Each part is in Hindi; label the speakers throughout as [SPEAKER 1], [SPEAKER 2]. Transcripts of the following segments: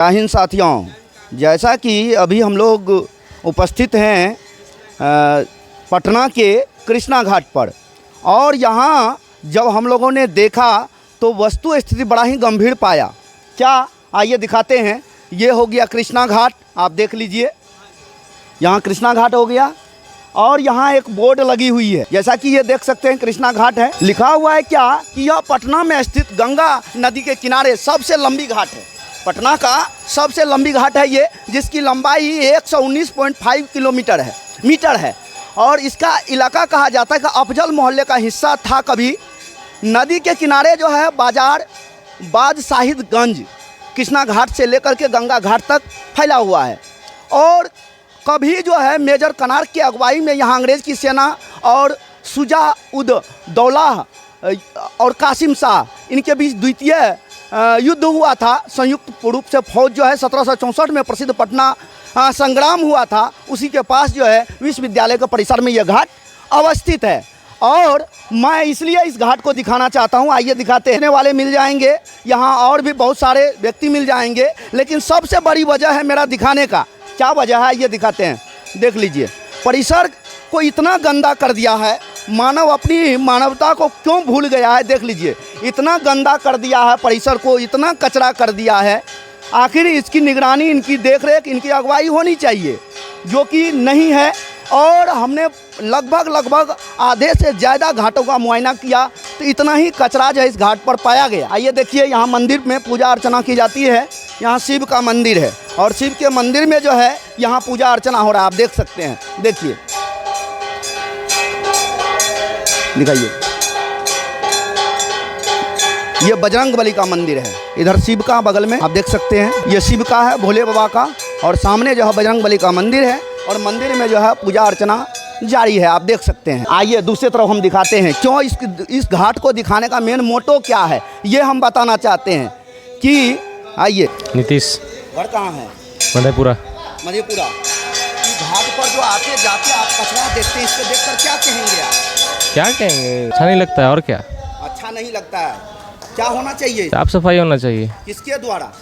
[SPEAKER 1] जय हिंद साथियों, जैसा कि अभी हम लोग उपस्थित हैं पटना के कृष्णा घाट पर, और यहाँ जब हम लोगों ने देखा तो वस्तु स्थिति बड़ा ही गंभीर पाया। क्या, आइए दिखाते हैं। ये हो गया कृष्णा घाट, आप देख लीजिए, यहाँ कृष्णा घाट हो गया। और यहाँ एक बोर्ड लगी हुई है, जैसा कि ये देख सकते हैं कृष्णा घाट है। लिखा हुआ है क्या कि यह पटना में स्थित गंगा नदी के किनारे सबसे लंबी घाट है। पटना का सबसे लंबी घाट है ये, जिसकी लंबाई 119.5 किलोमीटर है। और इसका इलाका कहा जाता है कि अफजल मोहल्ले का हिस्सा था कभी। नदी के किनारे जो है बाजार बाज शाहिदगंज कृष्णा घाट से लेकर के गंगा घाट तक फैला हुआ है। और कभी जो है मेजर कनार की अगुवाई में यहाँ अंग्रेज़ की सेना और शुजा उद दौला और कासिम शाह इनके बीच द्वितीय युद्ध हुआ था। संयुक्त रूप से फौज जो है 1764 में प्रसिद्ध पटना संग्राम हुआ था। उसी के पास जो है विश्वविद्यालय के परिसर में यह घाट अवस्थित है। और मैं इसलिए इस घाट को दिखाना चाहता हूँ। आइए दिखाते हैं। वाले मिल जाएंगे यहाँ, और भी बहुत सारे व्यक्ति मिल जाएंगे, लेकिन सबसे बड़ी वजह है मेरा दिखाने का। क्या वजह है ये दिखाते हैं। देख लीजिए, परिसर को इतना गंदा कर दिया है। मानव अपनी मानवता को क्यों भूल गया है। देख लीजिए, इतना गंदा कर दिया है परिसर को, इतना कचरा कर दिया है। आखिर इसकी निगरानी, इनकी देखरेख, इनकी अगुवाई होनी चाहिए, जो कि नहीं है। और हमने लगभग आधे से ज़्यादा घाटों का मुआयना किया तो इतना ही कचरा जो है इस घाट पर पाया गया। आइए देखिए, यहाँ मंदिर में पूजा अर्चना की जाती है। यहाँ शिव का मंदिर है, और शिव के मंदिर में जो है यहाँ पूजा अर्चना हो रहा है, आप देख सकते हैं। देखिए, दिखाइए, ये बजरंगबली का मंदिर है। इधर शिव का बगल में आप देख सकते हैं, ये शिव का है, भोले बाबा का, और सामने जो है बजरंगबली का मंदिर है। और मंदिर में जो है पूजा अर्चना जारी है, आप देख सकते हैं। आइए दूसरी तरफ हम दिखाते हैं। क्यों इस घाट को दिखाने का मेन मोटो क्या है, ये हम बताना चाहते हैं कि आइए।
[SPEAKER 2] नीतीश,
[SPEAKER 1] घर कहाँ है?
[SPEAKER 2] मधेपुरा।
[SPEAKER 1] मधेपुरा। इस घाट पर जो आते जाते आप कचरा देखते हैं, इसको देखकर क्या कहेंगे आप?
[SPEAKER 2] क्या कहेंगे, अच्छा नहीं लगता है। और क्या
[SPEAKER 1] अच्छा नहीं लगता है? क्या होना चाहिए?
[SPEAKER 2] साफ सफाई होना चाहिए।
[SPEAKER 1] किसके द्वारा?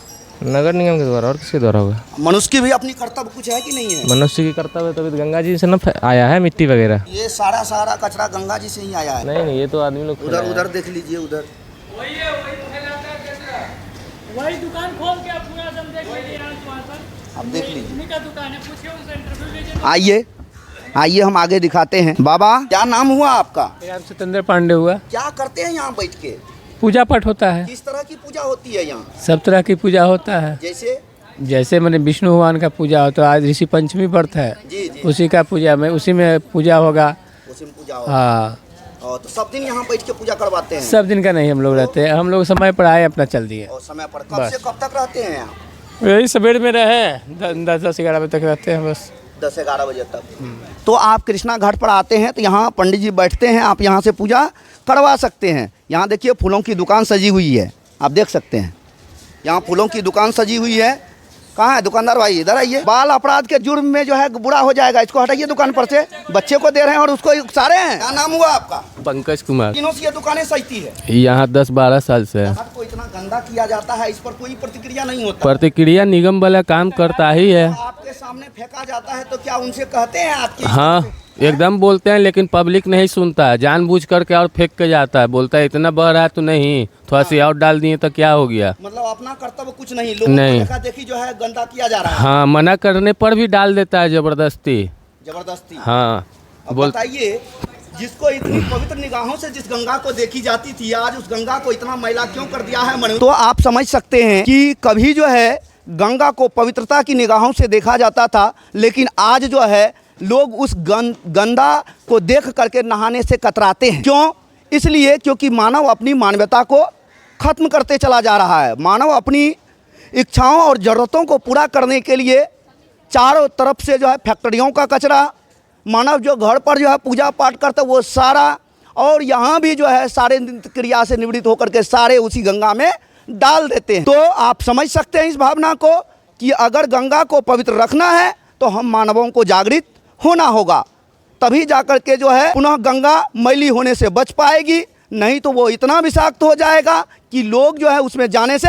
[SPEAKER 2] नगर निगम के द्वारा। और किसके द्वारा होगा?
[SPEAKER 1] मनुष्य की भी अपनी कर्तव्य कुछ है कि नहीं है?
[SPEAKER 2] मनुष्य की कर्तव्य तभी तो गंगा जी से न आया है मिट्टी वगैरह।
[SPEAKER 1] ये सारा कचरा गंगा जी से ही आया है।
[SPEAKER 2] नहीं, ये तो आदमी लोग
[SPEAKER 1] उधर देख लीजिए, उधर
[SPEAKER 3] वही दुकान खोल के पूरा सब देख लीजिए।
[SPEAKER 1] आप देख लीजिए,
[SPEAKER 3] उन्हीं का दुकान है, पूछिए उनसे, इंटरव्यू लीजिए।
[SPEAKER 1] आइए हम आगे दिखाते हैं। बाबा, क्या नाम हुआ आपका?
[SPEAKER 3] नाम सतेंद्र पांडे हुआ।
[SPEAKER 1] क्या करते हैं यहाँ बैठ के?
[SPEAKER 3] पूजा पाठ होता है।
[SPEAKER 1] किस तरह की पूजा होती है यहाँ?
[SPEAKER 3] सब तरह की पूजा होता है।
[SPEAKER 1] जैसे
[SPEAKER 3] मैंने विष्णु भगवान का पूजा होता है। आज ऋषि पंचमी व्रत है,
[SPEAKER 1] जी।
[SPEAKER 3] उसी का पूजा में, उसी में पूजा होगा।
[SPEAKER 1] उसी में पूजा होगा।
[SPEAKER 3] हाँ,
[SPEAKER 1] तो सब दिन यहाँ बैठ के पूजा करवाते हैं?
[SPEAKER 3] सब दिन का नहीं, हम लोग रहते हैं। हम लोग समय पर आए, अपना चल दिए।
[SPEAKER 1] और समय पर कब से कब तक रहते हैं यहाँ?
[SPEAKER 3] यही सवेर में रहे, 10-11 बजे तक रहते हैं बस।
[SPEAKER 1] 10-11 बजे तक। तो आप कृष्णा घाट पर आते हैं तो यहाँ पंडित जी बैठते हैं, आप यहाँ से पूजा करवा सकते हैं। यहाँ देखिए, फूलों की दुकान सजी हुई है, आप देख सकते हैं। यहाँ फूलों की दुकान सजी हुई है। कहाँ है दुकानदार भाई? इधर आइए। बाल अपराध के जुर्म में जो है बुरा हो जाएगा, इसको हटाइए दुकान पर से। बच्चे को दे रहे हैं और उसको उकसा रहे हैं। क्या नाम हुआ आपका?
[SPEAKER 2] पंकज कुमार।
[SPEAKER 1] किनों से ये दुकानें सजती है?
[SPEAKER 2] यहाँ 10-12 साल से है।
[SPEAKER 1] घाट को इतना गंदा किया जाता है, इस पर कोई प्रतिक्रिया नहीं होता?
[SPEAKER 2] प्रतिक्रिया निगम वाला काम करता ही है।
[SPEAKER 1] आपके सामने फेंका जाता है तो क्या उनसे कहते हैं आपकी?
[SPEAKER 2] हाँ, एकदम बोलते हैं, लेकिन पब्लिक नहीं सुनता है। जानबूझ करके और फेंक के जाता है, बोलता है इतना बह रहा है तो नहीं, थोड़ा सी और डाल दिए तो क्या हो गया।
[SPEAKER 1] मतलब अपना कर्तव्य कुछ नहीं, लोगों को देखा देखी जो है गंदा किया जा रहा है।
[SPEAKER 2] हाँ, मना करने पर भी डाल देता है जबरदस्ती। हाँ,
[SPEAKER 1] बताइए, जिसको इतनी पवित्र निगाहों से जिस गंगा को देखी जाती थी, आज उस गंगा को इतना मैला क्यों कर दिया है मनुष्य? तो आप समझ सकते हैं कि कभी जो है गंगा को पवित्रता की निगाहों से देखा जाता था, लेकिन आज जो है लोग उस गंदा को देख करके नहाने से कतराते हैं। क्यों? इसलिए क्योंकि मानव अपनी मानवता को खत्म करते चला जा रहा है। मानव अपनी इच्छाओं और ज़रूरतों को पूरा करने के लिए चारों तरफ से जो है फैक्ट्रियों का कचरा, मानव जो घर पर जो है पूजा पाठ करता है वो सारा, और यहाँ भी जो है सारे क्रिया से निवृत्त होकर के सारे उसी गंगा में डाल देते हैं। तो आप समझ सकते हैं इस भावना को कि अगर गंगा को पवित्र रखना है तो हम मानवों को जागृत होना होगा, तभी जाकर के जो है पुनः गंगा मैली होने से बच पाएगी। नहीं तो वो इतना विषाक्त हो जाएगा कि लोग जो है उसमें जाने से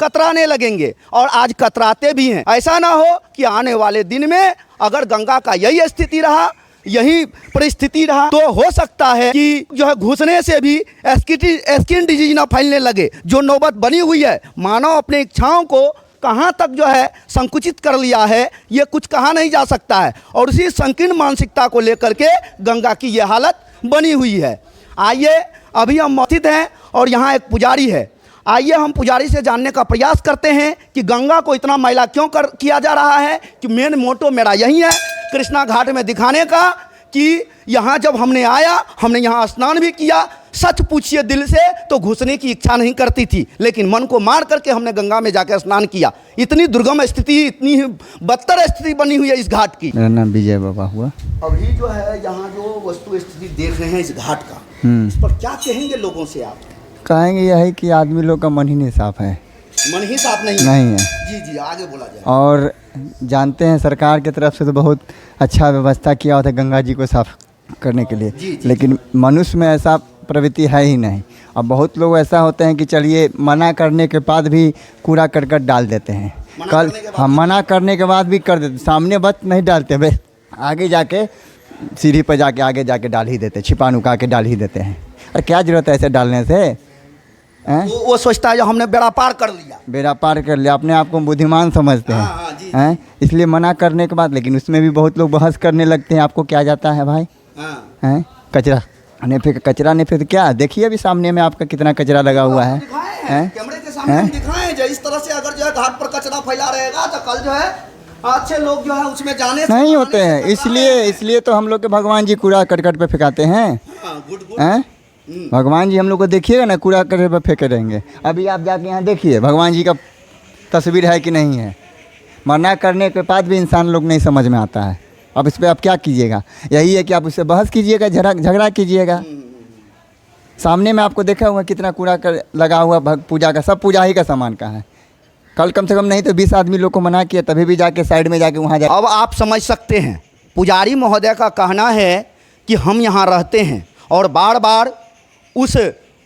[SPEAKER 1] कतराने लगेंगे और आज कतराते भी हैं। ऐसा ना हो कि आने वाले दिन में अगर गंगा का यही स्थिति रहा, यही परिस्थिति रहा, तो हो सकता है कि जो है घुसने से भी स्किन डिजीज ना फैलने लगे। जो नौबत बनी हुई है, मानव अपनी इच्छाओं को कहाँ तक जो है संकुचित कर लिया है, ये कुछ कहा नहीं जा सकता है। और उसी संकीर्ण मानसिकता को लेकर के गंगा की ये हालत बनी हुई है। आइए, अभी हम मौजूद हैं और यहाँ एक पुजारी है। आइए हम पुजारी से जानने का प्रयास करते हैं कि गंगा को इतना मैला क्यों किया जा रहा है। कि मेन मोटो मेरा यही है कृष्णा घाट में दिखाने का कि यहाँ जब हमने आया, हमने यहाँ स्नान भी किया। सच पूछिए दिल से तो घुसने की इच्छा नहीं करती थी, लेकिन मन को मार करके हमने गंगा में जाकर स्नान किया। इतनी दुर्गम स्थिति, इतनी बदतर स्थिति बनी हुई है इस घाट की।
[SPEAKER 4] मेरा नाम विजय बाबा हुआ।
[SPEAKER 1] अभी जो है यहाँ जो वस्तु स्थिति देख रहे हैं इस घाट का, इस पर क्या कहेंगे लोगों से आप?
[SPEAKER 4] कहेंगे यही कि आदमी लोग का मन ही नहीं साफ है।
[SPEAKER 1] मन ही साफ नहीं
[SPEAKER 4] है।
[SPEAKER 1] जी, आगे बोला जाए।
[SPEAKER 4] और जानते हैं सरकार की तरफ से तो बहुत अच्छा व्यवस्था किया होता है गंगा जी को साफ करने के लिए, लेकिन मनुष्य में ऐसा प्रवृत्ति है ही नहीं। अब बहुत लोग ऐसा होते हैं कि चलिए मना करने के बाद भी कूड़ा करकट डाल देते हैं। कल हम मना करने के बाद भी कर देते, सामने बस नहीं डालते, बस आगे जाके सीढ़ी पर जाके आगे जाके डाल ही देते, छिपा नुका के डाल ही देते हैं। और क्या ज़रूरत है ऐसे डालने से?
[SPEAKER 1] वो सोचता है जो हमने बेड़ा पार कर लिया,
[SPEAKER 4] बेड़ा पार कर लिया, अपने आप को बुद्धिमान समझते हैं। हैं इसलिए मना करने के बाद, लेकिन उसमें भी बहुत लोग बहस करने लगते हैं। आपको क्या जाता है भाई? हैं कचरा नहीं फिर, कचरा नहीं फिर क्या? देखिए अभी सामने में आपका कितना कचरा लगा हुआ है।
[SPEAKER 1] कैमरे के सामने हम दिखाएं जो इस तरह से अगर जो है घाट पर कचरा फैला रहेगा तो कल जो है अच्छे लोग जो है उसमें जाने
[SPEAKER 4] नहीं होते हैं। इसलिए तो हम लोग के भगवान जी कूड़ा करकट पे फेंकाते हैं। हैं भगवान जी हम लोग को देखिएगा ना, कूड़ा करकट पे फेंके रहेंगे। अभी आप जाके यहाँ देखिए भगवान जी का तस्वीर है कि नहीं है। मना करने के बाद भी इंसान लोग नहीं समझ में आता है। अब इस पर आप क्या कीजिएगा? यही है कि आप उससे बहस कीजिएगा, झगड़ा कीजिएगा। सामने में आपको देखा हुआ कितना कूड़ा लगा हुआ पूजा का, सब पूजा ही का सामान का है। कल कम से कम नहीं तो 20 आदमी लोग को मना किया, तभी भी जाके साइड में जाके वहाँ
[SPEAKER 1] अब आप समझ सकते हैं पुजारी महोदय का कहना है कि हम यहाँ रहते हैं और बार बार उस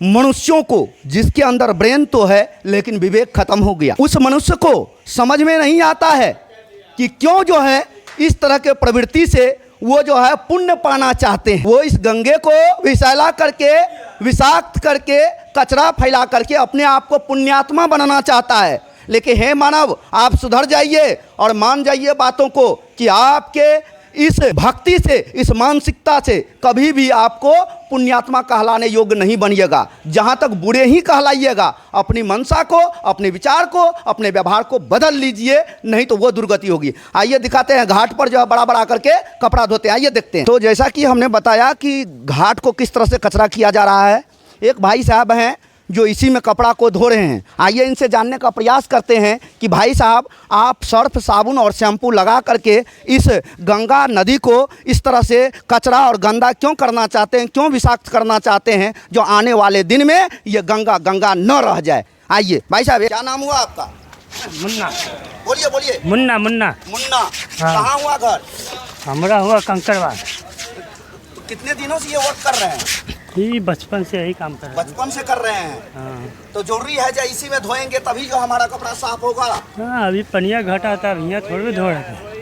[SPEAKER 1] मनुष्यों को, जिसके अंदर ब्रेन तो है लेकिन विवेक खत्म हो गया, उस मनुष्य को समझ में नहीं आता है कि क्यों जो है इस तरह के प्रवृत्ति से वो जो है पुण्य पाना चाहते हैं। वो इस गंगे को विषैला करके, विषाक्त करके, कचरा फैला करके अपने आप को पुण्यात्मा बनाना चाहता है। लेकिन हे मानव, आप सुधर जाइए और मान जाइए बातों को कि आपके इस भक्ति से, इस मानसिकता से कभी भी आपको पुण्यात्मा कहलाने योग्य नहीं बनिएगा। जहाँ तक बुरे ही कहलाइएगा, अपनी मनसा को, अपने विचार को, अपने व्यवहार को बदल लीजिए, नहीं तो वो दुर्गति होगी। आइए दिखाते हैं घाट पर जो है बड़ा बड़ा करके कपड़ा धोते हैं। आइए देखते हैं। तो जैसा कि हमने बताया कि घाट को किस तरह से कचरा किया जा रहा है, एक भाई साहब हैं जो इसी में कपड़ा को धो रहे हैं। आइए इनसे जानने का प्रयास करते हैं कि भाई साहब, आप सर्फ, साबुन और शैम्पू लगा करके इस गंगा नदी को इस तरह से कचरा और गंदा क्यों करना चाहते हैं, क्यों विषाक्त करना चाहते हैं, जो आने वाले दिन में ये गंगा गंगा न रह जाए। आइए भाई साहब, क्या नाम हुआ आपका?
[SPEAKER 3] मुन्ना।
[SPEAKER 1] बोलिए बोलिए।
[SPEAKER 3] मुन्ना। मुन्ना।
[SPEAKER 1] कहाँ हुआ घर?
[SPEAKER 3] हमारा हुआ कंकड़वार।
[SPEAKER 1] तो कितने दिनों से ये वर्क कर रहे हैं?
[SPEAKER 3] ये बचपन से यही काम कर रहे हैं।
[SPEAKER 1] बचपन से कर रहे हैं।
[SPEAKER 3] हाँ।
[SPEAKER 1] तो जरूरी है जो इसी में धोएंगे तभी जो हमारा कपड़ा साफ होगा।
[SPEAKER 3] हाँ, अभी पनिया घटा था, अभी यहाँ थोड़ी भी धो रहे थे।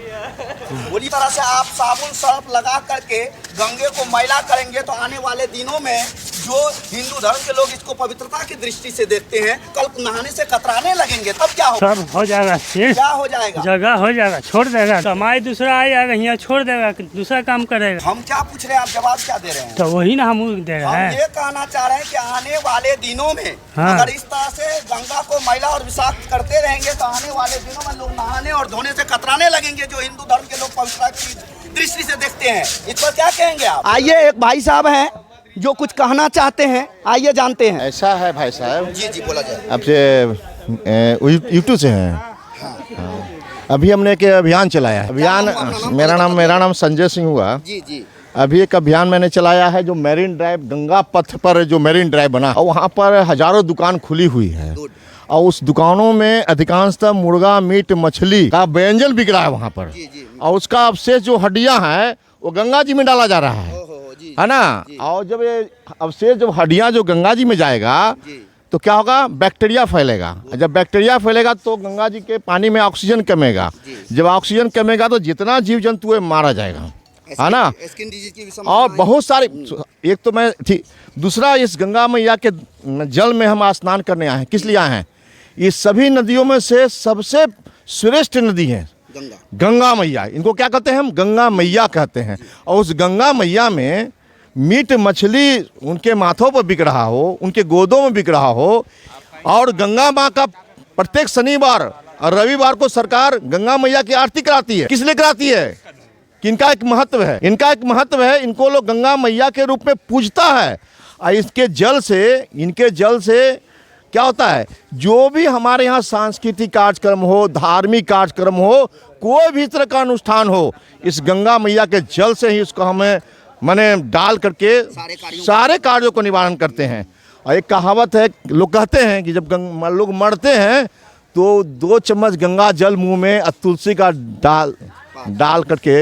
[SPEAKER 1] पूरी तरह से आप साबुन सर्फ लगा करके गंगे को मैला करेंगे तो आने वाले दिनों में जो हिंदू धर्म के लोग इसको पवित्रता की दृष्टि से देखते हैं, कल नहाने से कतराने लगेंगे, तब क्या होगा?
[SPEAKER 3] सब हो जाएगा,
[SPEAKER 1] क्या हो जाएगा?
[SPEAKER 3] जगह हो जाएगा, छोड़ देगा। कमाई दूसरा आ जाएगा, यहाँ छोड़ देगा, दूसरा काम करेगा।
[SPEAKER 1] हम क्या पूछ रहे हैं, आप जवाब क्या दे रहे हैं?
[SPEAKER 3] तो वही ना हम दे रहे
[SPEAKER 1] हम
[SPEAKER 3] हैं।
[SPEAKER 1] ये कहना चाह रहे हैं कि आने वाले दिनों में अगर इस तरह से गंगा को मैला और विषाक्त करते रहेंगे तो आने वाले दिनों में लोग नहाने और धोने से कतराने लगेंगे, जो हिंदू धर्म के लोग पवित्रता की दृष्टि से देखते हैं। इस पर क्या कहेंगे आप? आइए, एक भाई साहब हैं जो कुछ कहना चाहते हैं, आइए जानते हैं।
[SPEAKER 5] ऐसा है भाई साहब।
[SPEAKER 1] जी बोला जाए।
[SPEAKER 5] आपसे यूट्यूब से हैं। हाँ। अभी हमने एक अभियान चलाया। मेरा नाम संजय सिंह हुआ।
[SPEAKER 1] जी।
[SPEAKER 5] अभी एक अभियान मैंने चलाया है, जो मेरीन ड्राइव, गंगा पथ पर जो मेरीन ड्राइव बना, और वहाँ पर हजारों दुकान खुली हुई है और उस दुकानों में अधिकांशतः मुर्गा, मीट, मछली का व्यंजन बिक रहा है वहाँ पर। और उसका अवशेष जो हड्डियाँ हैं वो गंगा जी में डाला जा रहा है ना। और जब ये अवशेष, जब हड्डियाँ जो गंगा जी में जाएगा तो क्या होगा, बैक्टीरिया फैलेगा। जब बैक्टीरिया फैलेगा तो गंगा जी के पानी में ऑक्सीजन कमेगा। जब ऑक्सीजन कमेगा तो जितना जीव जंतु है मारा जाएगा, है ना।
[SPEAKER 1] स्किन डिजीज की भी
[SPEAKER 5] और
[SPEAKER 1] समस्या
[SPEAKER 5] बहुत सारे, एक तो मैं ठीक, दूसरा इस गंगा मैया के जल में हम स्नान करने आए हैं। किस लिए आए हैं? ये सभी नदियों में से सबसे श्रेष्ठ नदी है
[SPEAKER 1] गंगा।
[SPEAKER 5] गंगा मैया। इनको क्या कहते हैं हम? गंगा मैया कहते हैं। और उस गंगा मैया में मीट मछली उनके माथों पर बिक रहा हो, उनके गोदों में बिक रहा हो। और गंगा माँ का प्रत्येक शनिवार और रविवार को सरकार गंगा मैया की आरती कराती है। किस लिए कराती है? कि इनका एक महत्व है, इनका एक महत्व है। इनको लोग गंगा मैया के रूप में पूजता है। और इसके जल से, इनके जल से क्या होता है, जो भी हमारे यहाँ सांस्कृतिक कार्यक्रम हो, धार्मिक कार्यक्रम हो, कोई भी तरह का अनुष्ठान हो, इस गंगा मैया के जल से ही उसको हमें माने डाल करके सारे कार्यों को निवारण करते हैं। और एक कहावत है, लोग कहते हैं कि जब लोग मरते हैं तो 2 चम्मच गंगा जल मुंह में और तुलसी का डाल करके,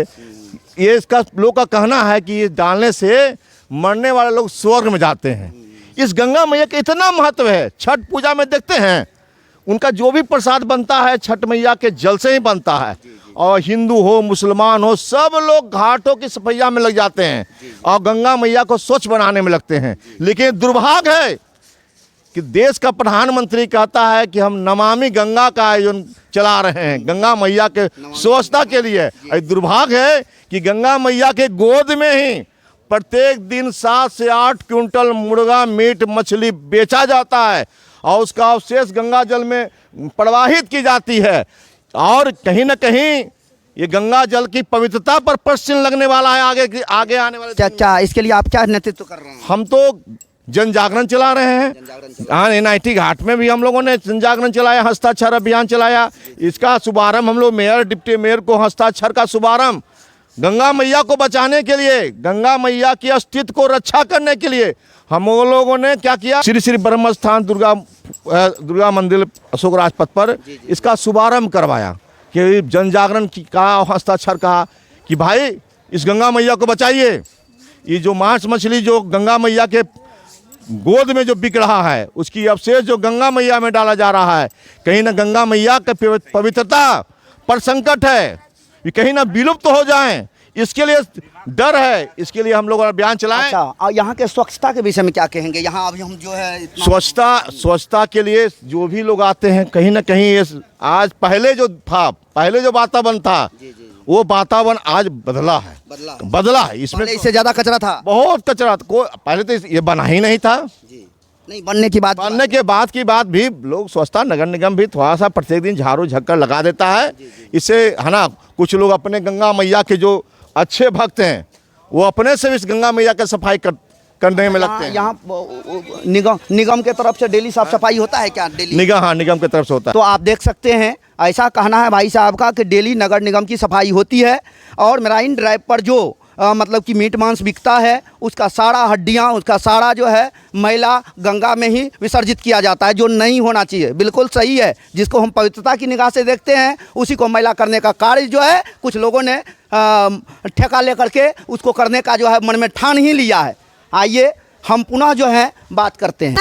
[SPEAKER 5] ये इसका लोग का कहना है कि ये डालने से मरने वाले लोग स्वर्ग में जाते हैं। इस गंगा मैया का इतना महत्व है। छठ पूजा में देखते हैं उनका जो भी प्रसाद बनता है छठ मैया के जल से ही बनता है। और हिंदू हो, मुसलमान हो, सब लोग घाटों की सफैया में लग जाते हैं और गंगा मैया को स्वच्छ बनाने में लगते हैं। लेकिन दुर्भाग्य है कि देश का प्रधानमंत्री कहता है कि हम नमामि गंगा का आयोजन चला रहे हैं गंगा मैया के स्वच्छता के लिए। दुर्भाग्य है कि गंगा मैया के गोद में ही प्रत्येक दिन 7 से 8 क्विंटल मुर्गा मीट मछली बेचा जाता है और उसका अवशेष गंगा जल में प्रवाहित की जाती है। और कहीं ना कहीं ये गंगा जल की पवित्रता पर प्रश्न लगने वाला है आगे आने वाले।
[SPEAKER 1] क्या इसके लिए आप क्या नेतृत्व कर रहे हैं?
[SPEAKER 5] हम तो जन जागरण चला रहे हैं। हाँ, NIT घाट में भी हम लोगों ने जन जागरण चलाया, हस्ताक्षर अभियान चलाया। इसका शुभारंभ हम लोग मेयर, डिप्टी मेयर को हस्ताक्षर का शुभारंभ गंगा मैया को बचाने के लिए, गंगा मैया की अस्तित्व को रक्षा करने के लिए हम लोगों ने क्या किया, श्री श्री ब्रह्म स्थान दुर्गा मंदिर अशोक राजपथ पर इसका शुभारंभ करवाया कि जन जागरण का हस्ताक्षर कहा कि भाई इस गंगा मैया को बचाइए। ये जो मांस मछली जो गंगा मैया के गोद में जो बिक रहा है, उसकी अवशेष जो गंगा मैया में डाला जा रहा है, कहीं ना गंगा मैया की पवित्रता पर संकट है, ये कहीं ना विलुप्त हो जाएं, इसके लिए डर है। इसके लिए हम लोग अभियान चलाएं।
[SPEAKER 1] अच्छा, और यहाँ के स्वच्छता के विषय में क्या कहेंगे? यहाँ अभी हम जो है
[SPEAKER 5] स्वच्छता के लिए जो भी लोग आते हैं, कहीं ना कहीं आज पहले जो वातावरण था वो वातावरण आज बदला है। इसमें
[SPEAKER 1] इससे ज्यादा कचरा था,
[SPEAKER 5] बहुत कचरा था। पहले तो ये बना ही नहीं था।
[SPEAKER 1] नहीं बनने की बात
[SPEAKER 5] की बात भी लोग स्वच्छता नगर निगम भी थोड़ा सा प्रत्येक दिन झाड़ू झक्कर लगा देता है। इससे है ना, कुछ लोग अपने गंगा मैया के जो अच्छे भक्त हैं वो अपने से इस गंगा मैया की सफाई करने में लगते हैं।
[SPEAKER 1] यहाँ निगम के तरफ से डेली साफ सफाई होता है क्या? डेली
[SPEAKER 5] निगम की तरफ से होता है।
[SPEAKER 1] तो आप देख सकते हैं, ऐसा कहना है भाई साहब का कि डेली नगर निगम की सफाई होती है। और मेराइन ड्राइव पर जो मतलब कि मीट मांस बिकता है, उसका सारा हड्डियाँ, उसका सारा जो है मैला गंगा में ही विसर्जित किया जाता है, जो नहीं होना चाहिए। बिल्कुल सही है। जिसको हम पवित्रता की निगाह से देखते हैं, उसी को मैला करने का कार्य जो है कुछ लोगों ने ठेका लेकर के उसको करने का जो है मन में ठान ही लिया है। आइए हम पुनः जो है बात करते हैं।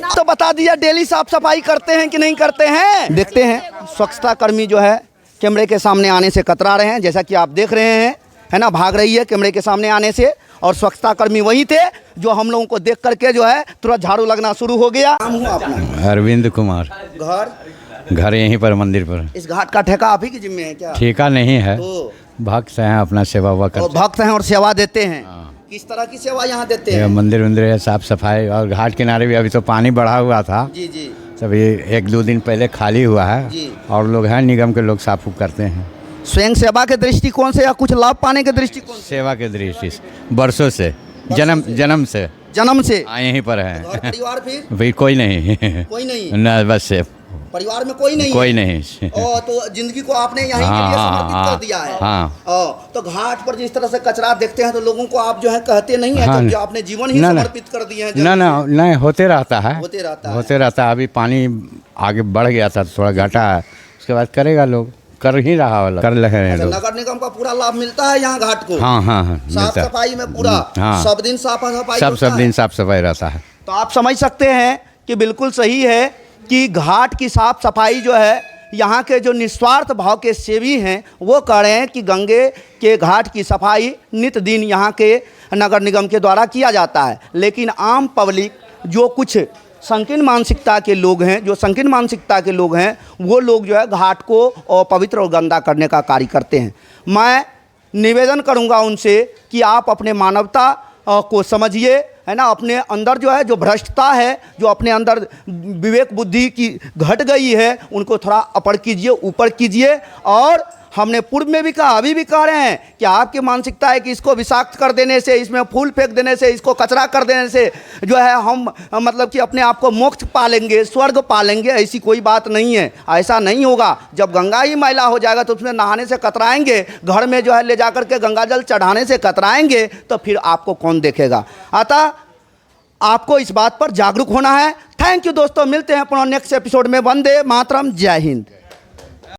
[SPEAKER 1] तो बता दिया, डेली साफ सफाई करते हैं कि नहीं करते हैं? देखते हैं स्वच्छता कर्मी जो है कैमरे के सामने आने से कतरा रहे हैं, जैसा कि आप देख रहे हैं, है ना, भाग रही है कैमरे के सामने आने से। और स्वच्छता कर्मी वही थे जो हम लोगों को देख करके जो है तुरंत झाड़ू लगना शुरू हो गया। नाम हुआ अपना?
[SPEAKER 6] अरविंद कुमार। घर यहीं पर मंदिर पर।
[SPEAKER 1] इस घाट का ठेका आप ही के जिम्मे है क्या?
[SPEAKER 6] ठेका नहीं है,
[SPEAKER 1] तो
[SPEAKER 6] भक्त हैं, अपना सेवा करते हैं।
[SPEAKER 1] भक्त हैं और सेवा देते हैं। किस तरह की सेवा यहाँ देते हैं?
[SPEAKER 6] मंदिर है, साफ सफाई। और घाट किनारे भी अभी तो पानी बढ़ा हुआ था,
[SPEAKER 1] जी
[SPEAKER 6] तभी 1-2 दिन पहले खाली हुआ है। और लोग हैं निगम के लोग साफ करते हैं।
[SPEAKER 1] स्वयं सेवा के दृष्टिकोण से या कुछ लाभ पाने के दृष्टिकोण से?
[SPEAKER 6] सेवा के दृष्टि से, वर्षों से, जन्म से यहीं पर है।
[SPEAKER 1] परिवार
[SPEAKER 6] फिर कोई नहीं न, बस से
[SPEAKER 1] परिवार में कोई नहीं। तो जिंदगी को आपने यहीं के लिए समर्पित कर दिया है। तो घाट पर जिस तरह से कचरा देखते हैं तो लोगों को आप जो है कहते नहीं है कि आपने जीवन ही समर्पित कर दिए हैं?
[SPEAKER 6] नहीं, होते रहता है। अभी पानी आगे बढ़ गया था, थोड़ा घटा है, उसके बाद करेगा लोग, कर ही रहा वाला, कर रहे हैं लोग।
[SPEAKER 1] नगर निगम का पूरा लाभ मिलता है यहाँ घाट को?
[SPEAKER 6] हाँ,
[SPEAKER 1] साफ सफाई में पूरा सब दिन साफ सफाई
[SPEAKER 6] सब दिन साफ सफाई रहता है।
[SPEAKER 1] तो आप समझ सकते हैं कि बिल्कुल सही है कि घाट की साफ सफाई जो है, यहाँ के जो निस्वार्थ भाव के सेवी हैं वो कह रहे हैं कि गंगे के घाट की सफाई नित दिन यहाँ के नगर निगम के द्वारा किया जाता है। लेकिन आम पब्लिक जो कुछ संकीर्ण मानसिकता के लोग हैं, वो लोग जो है घाट को अपवित्र और गंदा करने का कार्य करते हैं। मैं निवेदन करूंगा उनसे कि आप अपने मानवता को समझिए, है ना। अपने अंदर जो है जो भ्रष्टता है, जो अपने अंदर विवेक बुद्धि की घट गई है, उनको थोड़ा अपर कीजिए, ऊपर कीजिए। और हमने पूर्व में भी कहा, अभी भी कह रहे हैं कि आपकी मानसिकता है कि इसको विषाक्त कर देने से, इसमें फूल फेंक देने से, इसको कचरा कर देने से जो है हम मतलब कि अपने आप को मोक्ष पा लेंगे, स्वर्ग पा लेंगे। ऐसी कोई बात नहीं है, ऐसा नहीं होगा। जब गंगा ही मैला हो जाएगा तो उसमें नहाने से कतराएंगे, घर में जो है ले जाकर के गंगा जल चढ़ाने से कतराएंगे, तो फिर आपको कौन देखेगा। अतः आपको इस बात पर जागरूक होना है। थैंक यू दोस्तों, मिलते हैं पुनः नेक्स्ट एपिसोड में। वंदे मातरम, जय हिंद।